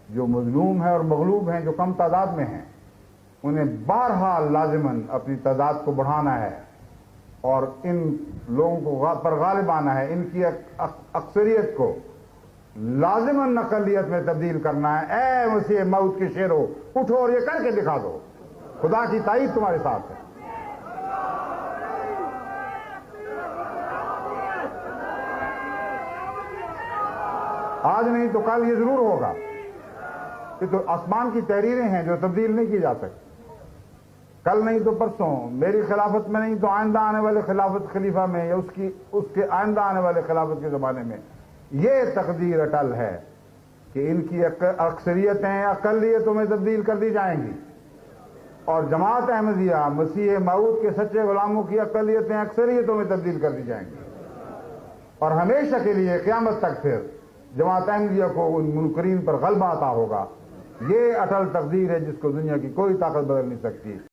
جو مظلوم ہیں اور مغلوب ہیں، جو کم تعداد میں ہیں، انہیں بہرحال لازماً اپنی تعداد کو بڑھانا ہے اور ان لوگوں کو پر غالب آنا ہے، ان کی اکثریت کو لازماً اقلیت میں تبدیل کرنا ہے۔ اے مسیح موت کے شیرو، اٹھو اور یہ کر کے دکھا دو، خدا کی تائید تمہارے ساتھ ہے۔ آج نہیں تو کل یہ ضرور ہوگا۔ یہ تو آسمان کی تحریریں ہیں جو تبدیل نہیں کی جا سکتی۔ کل نہیں تو پرسوں، میری خلافت میں نہیں تو آئندہ آنے والے خلافت خلیفہ میں، یا اس کے آئندہ آنے والے خلافت کے زمانے میں یہ تقدیر اٹل ہے کہ ان کی اکثریتیں اقلیتوں میں تبدیل کر دی جائیں گی، اور جماعت احمدیہ مسیح موعود کے سچے غلاموں کی اقلیتیں اکثریتوں میں تبدیل کر دی جائیں گی، اور ہمیشہ کے لیے قیامت تک پھر جماعت احمدیہ کو ان منکرین پر غلبہ عطا ہوگا۔ یہ اٹل تقدیر ہے جس کو دنیا کی کوئی طاقت بدل نہیں سکتی۔